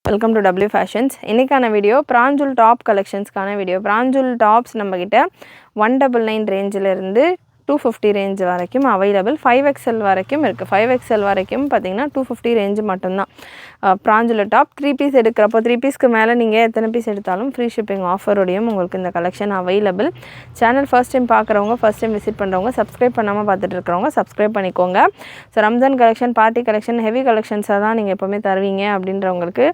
Welcome to W Fashions. இன்னைக்கான video பிராஞ்சூல் top கலெக்ஷன்ஸ்க்கான video. பிராஞ்சூல் tops நம்ம கிட்ட 199 ரேஞ்சில இருந்து 250 ரேஞ்ச் வரைக்கும் அவைலபிள். 5XL வரைக்கும் இருக்குது. 5XL வரைக்கும் பார்த்தீங்கன்னா 250 ரேஞ்சு மட்டும்தான். பிராஞ்சூல் டாப் 3 பீஸ் எடுக்கிறப்போ 3 பீஸ்க்கு மேலே நீங்கள் எத்தனை பீஸ் எடுத்தாலும் ஃப்ரீ ஷிப்பிங் ஆஃபரோடையும் உங்களுக்கு இந்த collection available. Channel first time பார்க்குறவங்க, ஃபர்ஸ்ட் டைம் விசிட் பண்ணுறவங்க, சப்ஸ்கிரைப் பண்ணாமல் பார்த்துட்டு இருக்கிறவங்க சப்ஸ்கிரைப் பண்ணிக்கோங்க. So Ramzan collection, party collection, heavy கலெக்ஷன்ஸாக தான் நீங்கள் எப்போவுமே தருவீங்க அப்படின்றவங்களுக்கு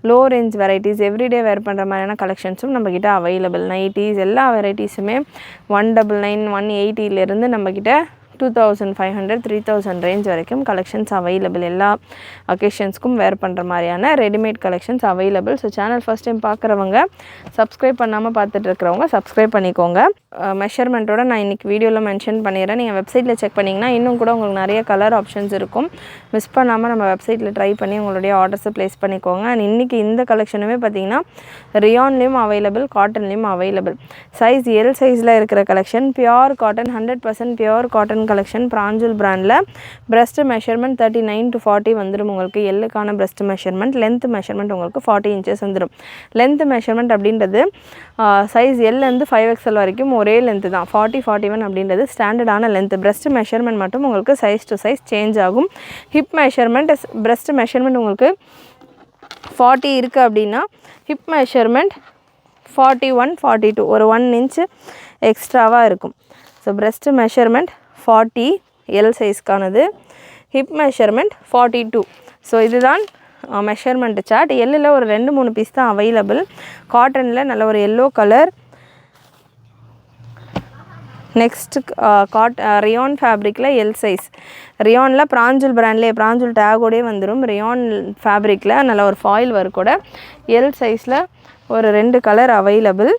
low range varieties, everyday wear பண்ணுற மாதிரியான கலெக்ஷன்ஸும் நம்மக்கிட்ட அவைலபிள். நைட்டிஸ் எல்லா வெரைட்டிஸுமே 199, 180 நம்மக்கிட்ட 2500, 3000 ரேஞ்ச் வரைக்கும் கலெக்ஷன்ஸ் அவைலபிள். எல்லா அக்கேஷன்ஸ்க்கும் வேர் பண்ணுற மாதிரியான readymade collections available. So channel first time பார்க்குறவங்க, சப்ஸ்கிரைப் பண்ணாமல் பார்த்துட்டு இருக்கிறவங்க சப்ஸ்கிரைப் பண்ணிக்கோங்க. மெஷர்மெண்ட்டோட நான் இன்றைக்கி வீடியோவில் மென்ஷன் பண்ணிடுறேன். நீங்கள் வெப்சைட்டில் செக் பண்ணிங்கன்னா இன்னும் கூட உங்களுக்கு நிறைய கலர் ஆப்ஷன்ஸ் இருக்கும். மிஸ் பண்ணாமல் நம்ம வெப்சைட்டில் ட்ரை பண்ணி உங்களுடைய ஆர்டர்ஸை ப்ளேஸ் பண்ணிக்கோங்க. அண்ட் இன்றைக்கி இந்த கலெக்ஷனுமே பார்த்திங்கன்னா ரியான்லேயும் அவைலபிள், காட்டன்லேயும் அவைலபிள். சைஸ் எல் சைஸில் இருக்கிற collection, pure cotton, 100% pure cotton collection. பிராஞ்சூல் பிராண்டில் பிரஸ்ட் மெஷர்மெண்ட் 39 to 40 வந்துடும் உங்களுக்கு. எல்லுக்கான பிரஸ்ட் மெஷர்மெண்ட். லென்த் மெஷர்மெண்ட் உங்களுக்கு 40 இன்ச்சஸ் வந்துடும். லென்த் மெஷர்மெண்ட் அப்படின்றது சைஸ் எல்லேருந்து 5XL வரைக்கும் ஒரே லென்த்து தான். 40, 41 அப்படின்றது ஸ்டாண்டர்டான லென்த்து. பிரஸ்ட் மெஷர்மெண்ட் மட்டும் உங்களுக்கு சைஸ் டு சைஸ் சேஞ்ச் ஆகும். ஹிப் மெஷர்மெண்ட், பிரஸ்ட் மெஷர்மெண்ட் உங்களுக்கு 40 இருக்குது அப்படின்னா ஹிப் மெஷர்மெண்ட் 41, 42 ஒரு 1 இன்ச்சு எக்ஸ்ட்ராவாக இருக்கும். ஸோ பிரஸ்ட் மெஷர்மெண்ட் 40 எல் சைஸ்க்கானது, ஹிப் மெஷர்மெண்ட் 42. ஸோ இதுதான் மெஷர்மெண்ட் சார்ட். எல்லில் ஒரு 2-3 பீஸ் தான் அவைலபிள். காட்டனில் நல்ல ஒரு எல்லோ கலர். நெக்ஸ்ட் ரியான் ஃபேப்ரிக்கில் எல் சைஸ். ரியானில் பிராஞ்சூல் பிராண்ட்லேயே பிராஞ்சூல் டேகோடே வந்துடும். ரியான் ஃபேப்ரிக்கில் நல்ல ஒரு ஃபாயில் ஒர்க் கூட எல் சைஸில் ஒரு 2 கலர் அவைலபிள்.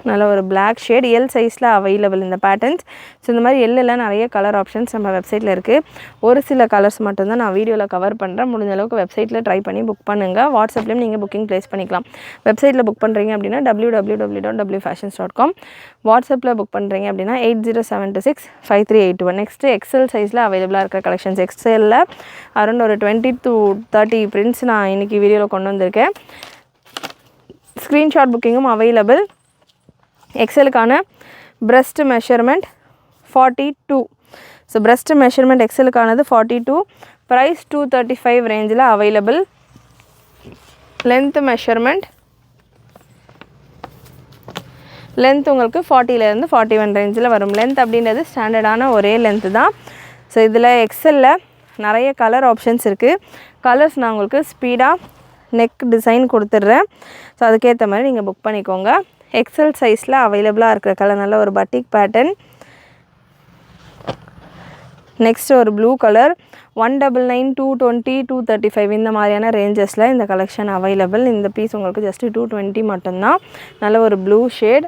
நல்ல ஒரு பிளாக் ஷேட் எல் சைஸில் அவைலபிள் இந்த பேட்டர்ன்ஸ். ஸோ இந்த மாதிரி எல்லில் நிறைய கலர் ஆப்ஷன்ஸ் நம்ம வெப்சைட்டில் இருக்குது. ஒரு சில கலர்ஸ் மட்டும்தான் நான் வீடியோவில் கவர் பண்ணுறேன். முடிஞ்ச அளவுக்கு வெப்சைட்டில் ட்ரை பண்ணி புக் பண்ணுங்கள். வாட்ஸ்அப்லேயும் நீங்கள் புக்கிங் ப்ளேஸ் பண்ணிக்கலாம். வெப்சைட்டில் புக் பண்ணுறீங்க அப்படின்னா www.wfashions.com. வாட்ஸ்அப்பில் புக் பண்ணுறீங்க அப்படின்னா 8072653821. நெக்ஸ்ட்டு எக்ஸல் சைஸில் அவைலபிளாக இருக்கிற கலெக்ஷன்ஸ். எக்ஸலில் அரௌண்ட் ஒரு 20 to 30 பிரிண்ட்ஸ் நான் இன்றைக்கி வீடியோவில் கொண்டு வந்திருக்கேன். ஸ்க்ரீன்ஷாட் புக்கிங்கும் அவைலபிள். எக்ஸலுக்கான bust measurement 42. So bust measurement எக்ஸலுக்கானது 42. ப்ரைஸ் 235 ரேஞ்சில் அவைலபிள். லென்த் மெஷர்மெண்ட், லென்த் உங்களுக்கு 40லேருந்து 41 ரேஞ்சில் வரும். லென்த் அப்படின்றது ஸ்டாண்டர்டான ஒரே லென்த்து தான். ஸோ இதில் எக்ஸலில் நிறைய கலர் ஆப்ஷன்ஸ் இருக்குது. கலர்ஸ் நான் உங்களுக்கு ஸ்பீடாக நெக் டிசைன் கொடுத்துட்றேன். ஸோ அதுக்கேற்ற மாதிரி நீங்கள் புக் பண்ணிக்கோங்க. எக்ஸல் சைஸில் அவைலபிளாக இருக்கிற கலர் நல்ல ஒரு பட்டிக் பேட்டர்ன். நெக்ஸ்ட் ஒரு ப்ளூ கலர் 199, 220, 235 இந்த மாதிரியான ரேஞ்சஸில் இந்த கலெக்ஷன் அவைலபிள். இந்த பீஸ் உங்களுக்கு ஜஸ்ட்டு 220 மட்டும்தான். நல்ல ஒரு ப்ளூ ஷேட்.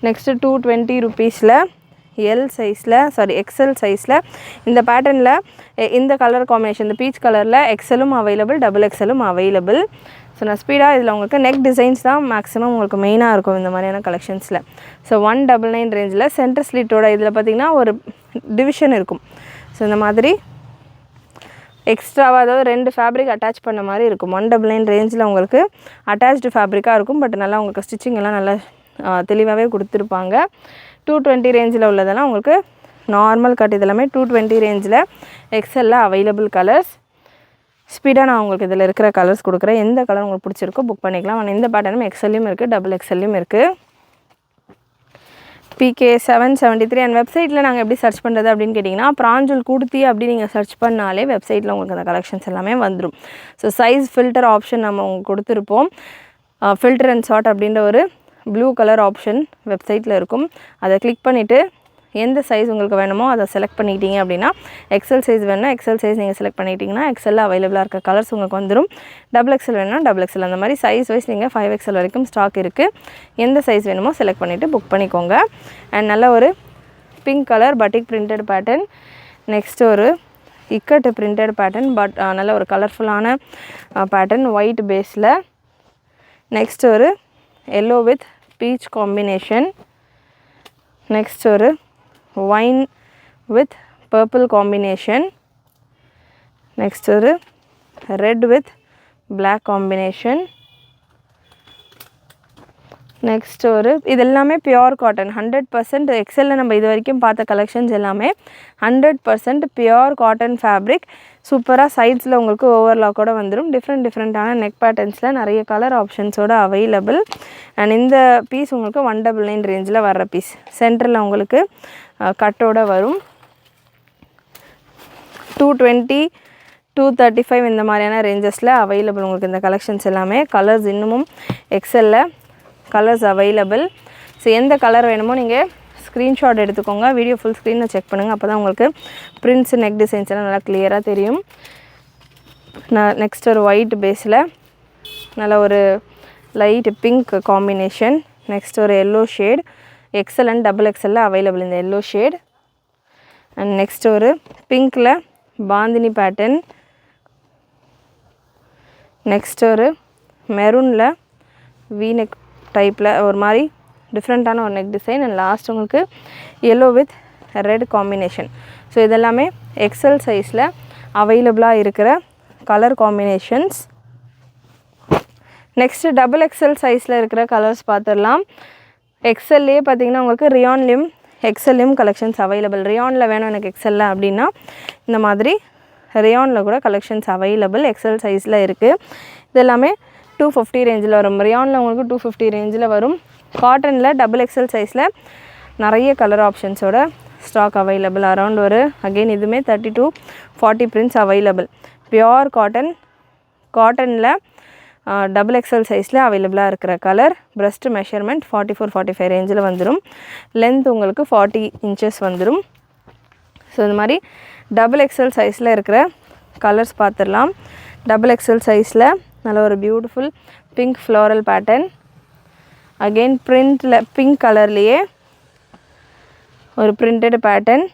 நெக்ஸ்ட்டு 220 ருபீஸில் எல் சைஸில் எக்ஸல் சைஸில் இந்த பேட்டர்னில் இந்த கலர் காம்பினேஷன், இந்த பீச் கலரில் எக்ஸலும் அவைலபிள், XXLம் அவைலபிள். ஸோ நான் ஸ்பீடாக இதில் உங்களுக்கு நெக் டிசைன்ஸ் தான் மேக்ஸிமம் உங்களுக்கு மெயினாக இருக்கும் இந்த மாதிரியான கலெக்ஷன்ஸில். ஸோ 199 ரேஞ்சில் சென்டர் ஸ்லிட்டோட இதில் பார்த்திங்கன்னா ஒரு டிவிஷன் இருக்கும். ஸோ இந்த மாதிரி எக்ஸ்ட்ராவாக அதாவது 2 ஃபேப்ரிக் அட்டாச் பண்ண மாதிரி இருக்கும். 199 ரேஞ்சில் உங்களுக்கு அட்டாச்டு ஃபேப்ரிக்காக இருக்கும். பட் நல்லா உங்களுக்கு ஸ்டிச்சிங் எல்லாம் நல்லா தெளிவாகவே கொடுத்துருப்பாங்க. 220 ரேஞ்சில் உள்ளதெல்லாம் உங்களுக்கு நார்மல் கட். இதெல்லாமே 220 ரேஞ்சில் எக்ஸலில் அவைலபிள் கலர்ஸ். ஸ்பீடாக நான் உங்களுக்கு இதில் இருக்கிற கலர்ஸ் கொடுக்குறேன். எந்த கலர் உங்களுக்கு பிடிச்சிருக்கோ புக் பண்ணிக்கலாம். ஆனால் இந்த பேட்டர்னும் எக்ஸல்லையும் இருக்குது, XXLலையும் இருக்குது. PK 773. அண்ட் வெப்சைட்டில் நாங்கள் எப்படி சர்ச் பண்ணுறது அப்படின்னு கேட்டிங்கன்னா, பிராஞ்சூல் குர்த்தி அப்படி நீங்கள் சர்ச் பண்ணாலே வெப்சைட்டில் உங்களுக்கு அந்த கலெக்ஷன்ஸ் எல்லாமே வந்துடும். ஸோ சைஸ் ஃபில்டர் ஆப்ஷன் நம்ம உங்களுக்கு கொடுத்துருப்போம். ஃபில்டர் அண்ட் ஷார்ட் அப்படின்ற ஒரு ப்ளூ கலர் ஆப்ஷன் வெப்சைட்டில் இருக்கும். அதை கிளிக் பண்ணிவிட்டு எந்த சைஸ் உங்களுக்கு வேணுமோ அதை செலக்ட் பண்ணிக்கிட்டீங்க அப்படின்னா, எக்ஸல் சைஸ் வேணுன்னா எக்ஸல் சைஸ் நீங்கள் செலக்ட் பண்ணிக்கிட்டிங்கன்னா எக்ஸலில் அவைலபிளாக இருக்க கலர்ஸ் உங்களுக்கு வந்துடும். XXL வேணுன்னா XXL. அந்த மாதிரி சைஸ் வைஸ் நீங்கள் 5XL வரைக்கும் ஸ்டாக் இருக்குது. எந்த சைஸ் வேணுமோ செலக்ட் பண்ணிவிட்டு புக் பண்ணிக்கோங்க. அண்ட் நல்ல ஒரு pink colour பட்டிக் printed pattern. Next ஒரு இக்கட் பிரிண்டட் பேட்டர்ன். பட் நல்ல ஒரு கலர்ஃபுல்லான பேட்டர்ன் ஒயிட் பேஸில். நெக்ஸ்ட் ஒரு yellow with beach combination. Next ஒரு wine with purple combination. Next ஒரு red with black combination. Next ஒரு இது எல்லாமே பியோர் காட்டன் 100%. எக்ஸலில் நம்ம இது வரைக்கும் பார்த்த கலெக்ஷன்ஸ் எல்லாமே 100% பியோர் காட்டன் ஃபேப்ரிக். சூப்பராக சைட்ஸில் உங்களுக்கு ஓவர்லாக்கோடு வந்துடும். டிஃப்ரெண்ட்டான நெக் பேட்டர்ன்ஸில் நிறைய கலர் ஆப்ஷன்ஸோடு அவைலபிள். அண்ட் இந்த பீஸ் உங்களுக்கு 199 ரேஞ்சில் வர்ற பீஸ். சென்டரில் உங்களுக்கு கட்டோடு வரும். 220 235 இந்த மாதிரியான ரேஞ்சஸில் அவைலபிள் உங்களுக்கு இந்த கலெக்ஷன்ஸ் எல்லாமே. கலர்ஸ் இன்னமும் எக்ஸலில் கலர்ஸ் அவைலபிள். ஸோ எந்த கலர் வேணுமோ நீங்கள் ஸ்க்ரீன்ஷாட் எடுத்துக்கோங்க. வீடியோ ஃபுல் ஸ்க்ரீனில் செக் பண்ணுங்கள். அப்போ தான் உங்களுக்கு பிரிண்ட்ஸ் நெக் டிசைன்ஸ் எல்லாம் நல்லா கிளியராக தெரியும். நெக்ஸ்ட் ஒரு ஒயிட் பேஸில் நல்ல ஒரு லைட் பிங்க் காம்பினேஷன். நெக்ஸ்ட் ஒரு yellow shade. XL and double எக்ஸலில் அவைலபிள் இந்த எல்லோ ஷேட். அண்ட் நெக்ஸ்ட் ஒரு பிங்க்கில் பாந்தினி பேட்டர்ன். நெக்ஸ்ட் ஒரு மெரூனில் வீநெக் டைப்பில் ஒரு மாதிரி டிஃப்ரெண்ட்டான ஒரு நெக் டிசைன். அண்ட் லாஸ்ட் உங்களுக்கு yellow with red combination. So இதெல்லாமே எக்ஸல் சைஸில் அவைலபிளாக இருக்கிற colour combinations. Next double XL சைஸில் இருக்கிற கலர்ஸ் பார்த்துடலாம். எக்ஸல்லையே பார்த்திங்கன்னா உங்களுக்கு ரியான்லேயும் எக்ஸல்லையும் கலெக்ஷன்ஸ் அவைலபிள். ரியானில் வேணும் எனக்கு எக்ஸலில் அப்படின்னா இந்த மாதிரி ரியானில் கூட கலெக்ஷன்ஸ் அவைலபிள் எக்ஸல் சைஸில் இருக்குது. இது எல்லாமே 250 ரேஞ்சில் வரும். ரியானில் உங்களுக்கு 250 ரேஞ்சில் வரும். காட்டனில் டபுள் எக்ஸல் சைஸில் நிறைய கலர் ஆப்ஷன்ஸோட ஸ்டாக் அவைலபிள். அரௌண்ட் ஒரு அகெயின் இதுவுமே 30 to 40 பிரிண்ட்ஸ் அவைலபிள். பியோர் காட்டனில் டபுள் எக்ஸல் சைஸில் அவைலபிளாக இருக்கிற கலர். பிரஸ்ட் மெஷர்மெண்ட் 44-45 ரேஞ்சில் வந்துடும். லென்த் உங்களுக்கு 40 இன்ச்சஸ் வந்துடும். ஸோ இந்த மாதிரி டபுள் எக்ஸல் சைஸில் இருக்கிற கலர்ஸ் பார்த்துடலாம். டபுள் எக்ஸல் சைஸில் நல்ல ஒரு beautiful pink floral pattern. Again பிரிண்டில் பிங்க் கலர்லேயே ஒரு பிரிண்டட் பேட்டர்ன்.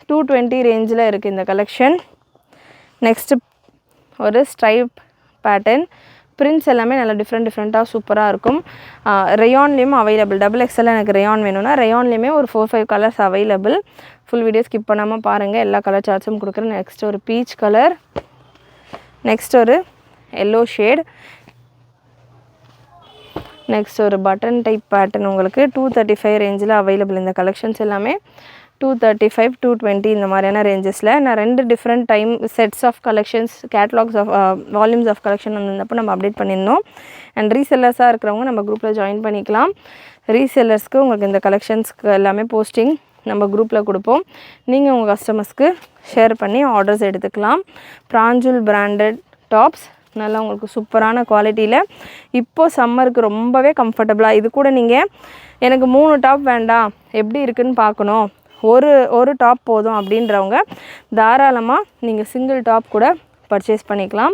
220 ரேஞ்சில் இருக்குது இந்த கலெக்ஷன். நெக்ஸ்ட்டு ஒரு ஸ்ட்ரைப் பேட்டர்ன். பிரிண்ட்ஸ் எல்லாமே நல்லா டிஃப்ரெண்ட்டாக சூப்பராக இருக்கும். ரேயான்லேயும் அவைலபிள். டபுள் எக்ஸலில் எனக்கு ரேயான் வேணும்னா ரேயான்லேயுமே ஒரு 4-5 colours available. Full video skip பண்ணாமல் பாருங்கள். எல்லா கலர் சார்ட்ஸும் கொடுக்குறேன். நெக்ஸ்ட் ஒரு பீச் கலர். நெக்ஸ்ட் ஒரு எல்லோ ஷேட். நெக்ஸ்ட் ஒரு பட்டன் டைப் பேட்டர்ன் உங்களுக்கு 235 ரேஞ்சில் அவைலபிள். இந்த கலெக்ஷன்ஸ் எல்லாமே 235 220 இந்த மாதிரியான ரேஞ்சஸில். நான் 2 different time sets of collections catalogues of volumes of collection வந்தப்போ நம்ம அப்டேட் பண்ணியிருந்தோம். அண்ட் ரீசெல்லர்ஸாக இருக்கிறவங்க நம்ம குரூப்பில் ஜாயின் பண்ணிக்கலாம். ரீசெல்லர்ஸ்க்கு உங்களுக்கு இந்த கலெக்ஷன்ஸ்க்கு எல்லாமே போஸ்டிங் நம்ம குரூப்பில் கொடுப்போம். நீங்கள் உங்கள் கஸ்டமர்ஸ்க்கு ஷேர் பண்ணி ஆர்டர்ஸ் எடுத்துக்கலாம். பிராஞ்சுல் பிராண்டட் டாப்ஸ் நல்லா உங்களுக்கு சூப்பரான குவாலிட்டியில் இப்போது சம்மருக்கு ரொம்பவே கம்ஃபர்டபுளாக. இது கூட நீங்கள் எனக்கு 3 டாப் வேண்டாம், எப்படி இருக்குதுன்னு பார்க்கணும், ஒரு டாப் போதும் அப்படின்றவங்க தாராளமாக நீங்கள் சிங்கிள் டாப் கூட பர்ச்சேஸ் பண்ணிக்கலாம்.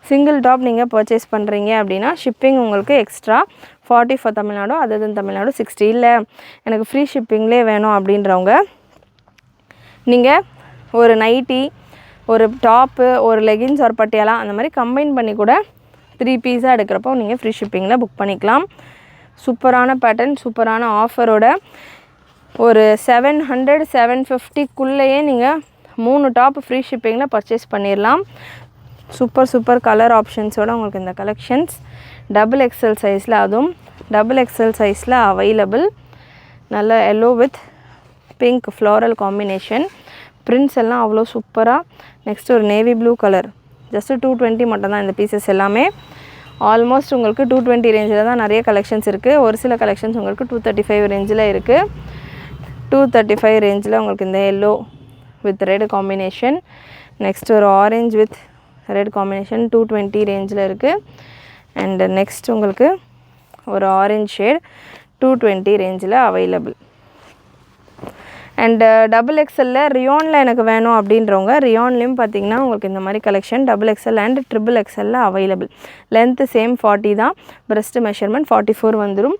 சிங்கிள் டாப் நீங்கள் பர்ச்சேஸ் பண்ணுறீங்க அப்படின்னா ஷிப்பிங் உங்களுக்கு extra 40 for Tamil Nadu, other Tamil Nadu 60. இல்லை எனக்கு ஃப்ரீ ஷிப்பிங்லேயே வேணும் அப்படின்றவங்க நீங்கள் ஒரு நைட்டி, ஒரு டாப்பு, ஒரு லெகின்ஸ், ஒரு பட்டியாலா அந்த மாதிரி கம்பைன் பண்ணி கூட 3 பீஸாக எடுக்கிறப்போ நீங்கள் ஃப்ரீ ஷிப்பிங்கில் புக் பண்ணிக்கலாம். சூப்பரான பேட்டர்ன், சூப்பரான ஆஃபரோட ஒரு 700-750க்குள்ளேயே நீங்கள் 3 டாப் ஃப்ரீ ஷிப்பிங்கில் பர்ச்சேஸ் பண்ணிடலாம். சூப்பர் கலர் ஆப்ஷன்ஸோடு உங்களுக்கு இந்த கலெக்ஷன்ஸ் டபுள் எக்ஸல் சைஸில், அதுவும் டபுள் எக்ஸல் சைஸில் அவைலபிள். நல்ல yellow with pink floral combination. Prints எல்லாம் அவ்வளோ சூப்பராக. நெக்ஸ்ட் ஒரு நேவி ப்ளூ கலர். ஜஸ்ட்டு 220 மட்டும்தான் இந்த பீசஸ் எல்லாமே. ஆல்மோஸ்ட் உங்களுக்கு 220 ரேஞ்சில் தான் நிறைய கலெக்ஷன்ஸ் இருக்குது. ஒரு சில கலெக்ஷன்ஸ் உங்களுக்கு 235 ரேஞ்சில் இருக்குது. 235 ரேஞ்சில் உங்களுக்கு இந்த yellow with red combination. Next ஒரு ஆரஞ்ச் வித் ரெட் காம்பினேஷன் 220 ரேஞ்சில் இருக்குது. அண்ட் நெக்ஸ்ட் உங்களுக்கு ஒரு ஆரஞ்ச் ஷேட் 220 ரேஞ்சில் அவைலபிள். அண்டு டபுள் எக்ஸலில் ரியானில் எனக்கு வேணும் அப்படின்றவங்க ரியான்லேயும் பார்த்திங்கன்னா உங்களுக்கு இந்த மாதிரி collection double XL and triple எக்ஸலில் அவைலபிள். லென்த்து சேம் 40 தான். பிரஸ்ட் மெஷர்மெண்ட் 44 வந்துடும்.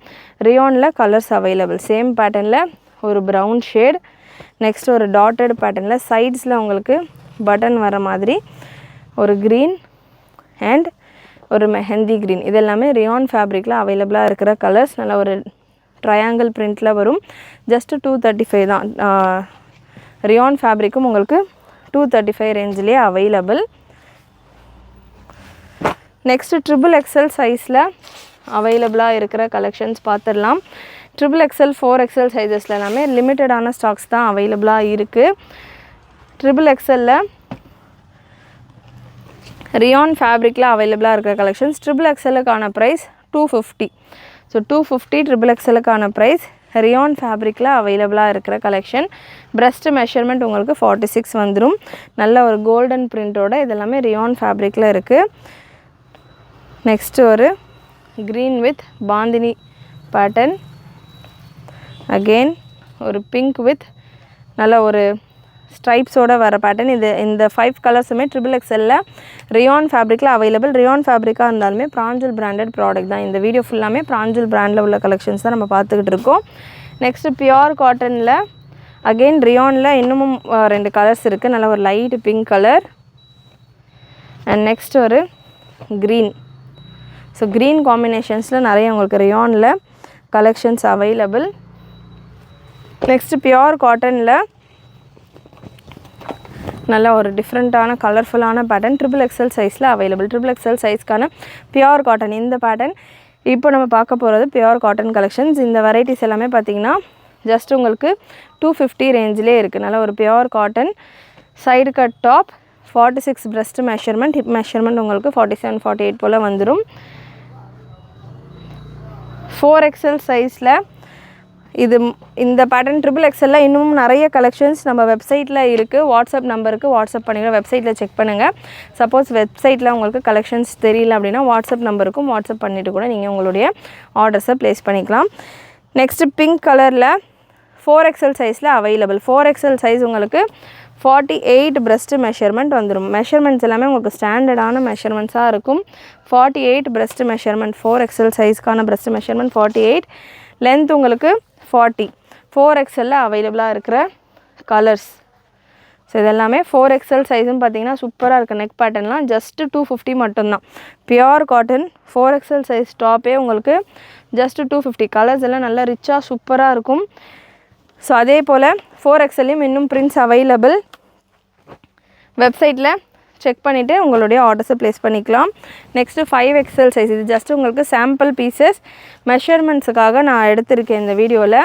ரியானில் கலர்ஸ் அவைலபிள். சேம் பேட்டர்னில் ஒரு ப்ரௌன் ஷேட். நெக்ஸ்ட் ஒரு டாட்டட் பேட்டர்னில் சைட்ஸில் உங்களுக்கு பட்டன் வர மாதிரி ஒரு க்ரீன் அண்ட் ஒரு மெஹந்தி க்ரீன். இது எல்லாமே ரியான் ஃபேப்ரிக்கில் அவைலபிளாக இருக்கிற கலர்ஸ். நல்ல ஒரு ட்ரையாங்கிள் பிரிண்டில் வரும். ஜஸ்ட்டு 235 தான். ரியான் ஃபேப்ரிக்கும் உங்களுக்கு 235 ரேஞ்சிலே அவைலபிள். நெக்ஸ்ட்டு ட்ரிபிள் எக்ஸல் சைஸில் அவைலபிளாக இருக்கிற கலெக்ஷன்ஸ் பார்த்துடலாம். ட்ரிபிள் எக்ஸல் 4XL சைஸஸில் எல்லாமே லிமிட்டடான ஸ்டாக்ஸ் தான் அவைலபிளாக இருக்குது. ட்ரிபிள் எக்ஸலில் ரியான் ஃபேப்ரிக்கில் அவைலபிளாக இருக்கிற கலெக்ஷன்ஸ். ட்ரிபிள் எக்ஸலுக்கான ப்ரைஸ் 250. ஸோ 250 ட்ரிபிள் எக்ஸலுக்கான ப்ரைஸ். ரியான் ஃபேப்ரிக்கில் அவைலபிளாக இருக்கிற கலெக்ஷன். பிரஸ்ட் மெஷர்மெண்ட் உங்களுக்கு 46 வந்துடும். நல்ல ஒரு கோல்டன் பிரிண்டோட இதெல்லாமே ரியான் ஃபேப்ரிக்கில் இருக்குது. நெக்ஸ்ட்டு ஒரு green with bandhani pattern. Again ஒரு பிங்க் வித் நல்ல ஒரு ஸ்ட்ரைப்ஸோடு வர பேட்டர்ன். இந்த 5 கலர்ஸுமே ட்ரிபிள் எக்ஸலில் ரியான் ஃபேப்ரிக்கில் அவைலபிள். ரியான் ஃபேப்ரிக்காக இருந்தாலுமே பிராஞ்சுல் பிராண்டட் ப்ராடக்ட் தான். இந்த வீடியோ ஃபுல்லாமே பிராஞ்சுல் பிராண்டில் உள்ள கலெக்ஷன்ஸ் தான் நம்ம பார்த்துக்கிட்டு இருக்கோம். நெக்ஸ்ட்டு பியோர் காட்டனில் அகெயின் ரியானில் இன்னமும் 2 கலர்ஸ் இருக்குது. நல்ல ஒரு light pink colour and next ஒரு க்ரீன். ஸோ க்ரீன் காம்பினேஷன்ஸில் நிறைய உங்களுக்கு ரியானில் கலெக்ஷன்ஸ் அவைலபிள். நெக்ஸ்ட்டு பியோர் காட்டனில் நல்ல ஒரு டிஃப்ரெண்ட்டான கலர்ஃபுல்லான பேட்டர்ன் ட்ரிபிள் எக்ஸல் சைஸில் அவைலபிள். ட்ரிபிள் எக்ஸல் சைஸ்க்கான பியோர் காட்டன் இந்த பேட்டர்ன். இப்போ நம்ம பார்க்க போகிறது பியோர் காட்டன் கலெக்ஷன்ஸ். இந்த வெரைட்டிஸ் எல்லாமே பார்த்திங்கன்னா ஜஸ்ட் உங்களுக்கு 250 ரேஞ்சிலே இருக்குது. நல்ல ஒரு pure cotton side cut top 46 breast measurement. Hip measurement உங்களுக்கு 47 48 போல் வந்துடும். 4XL சைஸில் இந்த பேட்டர்ன் ட்ரிபிள் எக்ஸலில் இன்னும் நிறைய கலெக்ஷன்ஸ் நம்ம வெப்சைட்டில் இருக்குது. வாட்ஸ்அப் நம்பருக்கு வாட்ஸ்அப் பண்ணிவிட வெப்சைட்டில் செக் பண்ணுங்கள். சப்போஸ் வெப்சைட்டில் உங்களுக்கு கலெக்ஷன்ஸ் தெரியல அப்படின்னா வாட்ஸ்அப் நம்பருக்கும் வாட்ஸ்அப் பண்ணிவிட்டு கூட நீங்கள் உங்களுடைய ஆர்டர்ஸை ப்ளேஸ் பண்ணிக்கலாம். நெக்ஸ்ட்டு பிங்க் கலரில் 4XL சைஸில் அவைலபிள். 4XL சைஸ் உங்களுக்கு 48 பிரஸ்ட் மெஷர்மெண்ட் வந்துடும். மெஷர்மெண்ட்ஸ் எல்லாமே உங்களுக்கு ஸ்டாண்டர்டான மெஷர்மெண்ட்ஸாக இருக்கும். 48 பிரஸ்ட் மெஷர்மெண்ட். 4XL சைஸ்க்கான பிரஸ்ட் மெஷர்மெண்ட் 48. லென்த் உங்களுக்கு 40. 4XL அவைலபிளாக இருக்கிற கலர்ஸ். ஸோ இதெல்லாமே 4XL சைஸும் பார்த்திங்கன்னா சூப்பராக இருக்குது. நெக் பேட்டர்ன்லாம் ஜஸ்ட்டு 250 மட்டும்தான். பியோர் காட்டன் 4XL சைஸ் டாப்பே உங்களுக்கு ஜஸ்ட்டு 250. கலர்ஸ் எல்லாம் நல்லா ரிச்சாக சூப்பராக இருக்கும். ஸோ அதே போல் 4XLலையும் இன்னும் பிரிண்ட்ஸ் அவைலபிள். வெப்சைட்டில் செக் பண்ணிவிட்டு உங்களுடைய ஆர்டர்ஸை ப்ளேஸ் பண்ணிக்கலாம். Next 5XL size. இது ஜஸ்ட் உங்களுக்கு சாம்பிள் பீசஸ் மெஷர்மெண்ட்ஸுக்காக நான் எடுத்திருக்கேன் இந்த வீடியோவில்.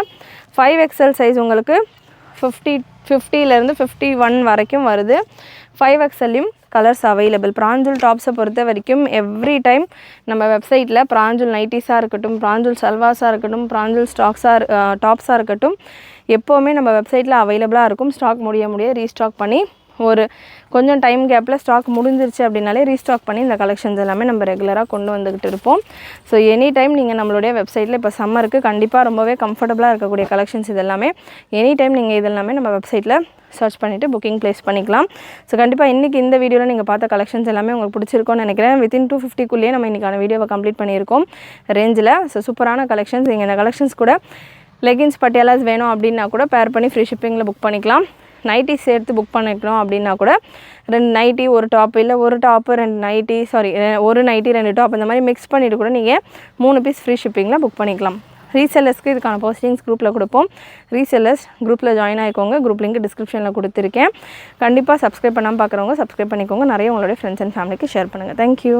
5XL சைஸ் உங்களுக்கு 50லேருந்து 51 வரைக்கும் வருது. 5XLலையும் கலர்ஸ் அவைலபிள். பிராஞ்சுல் டாப்ஸை பொறுத்த வரைக்கும் எவ்ரி டைம் நம்ம வெப்சைட்டில் பிராஞ்சுல் நைட்டிஸாக இருக்கட்டும், பிராஞ்சுல் சல்வாஸாக இருக்கட்டும், பிராஞ்சுல் டாப்ஸாக இருக்கட்டும், எப்போவுமே நம்ம வெப்சைட்டில் அவைலபிளாக இருக்கும். ஸ்டாக் முடிய ரீஸ்டாக் பண்ணி ஒரு கொஞ்சம் டைம் கேப்பில் ஸ்டாக் முடிஞ்சிருச்சு அப்படின்னாலே ரீஸ்டாக் பண்ணி இந்த கலெக்ஷன்ஸ் எல்லாமே நம்ம ரெகுலராக கொண்டு வந்துக்கிட்டு இருப்போம். ஸோ எனி டைம் நீங்கள் நம்மளுடைய வெப்சைட்டில் இப்போ சம்மருக்கு கண்டிப்பாக ரொம்பவே கம்ஃபர்டபுளாக இருக்கக்கூடிய கலெக்ஷன்ஸ் இதெல்லாமே எனி டைம் நீங்கள் இதெல்லாமே நம்ம வெப்சைட்டில் சர்ச் பண்ணிவிட்டு புக்கிங் ப்ளேஸ் பண்ணிக்கலாம். ஸோ கண்டிப்பாக இன்றைக்கி இந்த வீடியோவில் நீங்கள் பார்த்த கலெக்ஷன்ஸ் எல்லாமே உங்களுக்கு பிடிச்சிருக்கோன்னு நினைக்கிறேன். வித்தின் 250க்குள்ளேயே நம்ம இன்றைக்கான வீடியோவை கம்ப்ளீட் பண்ணியிருக்கோம் ரேஞ்சில். ஸோ சூப்பரான கலெக்ஷன்ஸ். நீங்கள் இந்த கலெக்ஷன்ஸ் கூட லெகின்ஸ் பட்டியாலாஸ் வேணும் அப்படின்னா கூட பேர் பண்ணி ஃப்ரீ ஷிப்பிங்கில் புக் பண்ணிக்கலாம். நைட்டி சேர்த்து புக் பண்ணிக்கணும் அப்படின்னா கூட 2 நைட்டி 1 டாப், இல்லை 1 டாப்பு 2 நைட்டி, 1 நைட்டி 2 டாப், இந்த மாதிரி மிக்ஸ் பண்ணிவிட்டு கூட நீங்கள் 3 பீஸ் ஃப்ரீ ஷிப்பிங்கில் புக் பண்ணிக்கலாம். ரீசெல்லர்ஸ்க்கு இதுக்கான போஸ்டிங்ஸ் குரூப்பில் கொடுப்போம். ரீசெல்லர்ஸ் குரூப்பில் ஜாயின் ஆகிக்கோங்க. குரூப் லிங்க் டிஸ்கிரிப்ஷனில் கொடுத்துருக்கேன். கண்டிப்பாக சப்ஸ்கிரைப் பண்ணாமல் பார்க்குறவங்க சப்ஸ்கிரைப் பண்ணிக்கோங்க. நிறைய உங்களுடைய ஃப்ரெண்ட்ஸ் அண்ட் ஃபேமிலிக்கு ஷேர் பண்ணுங்கள். தேங்க்யூ.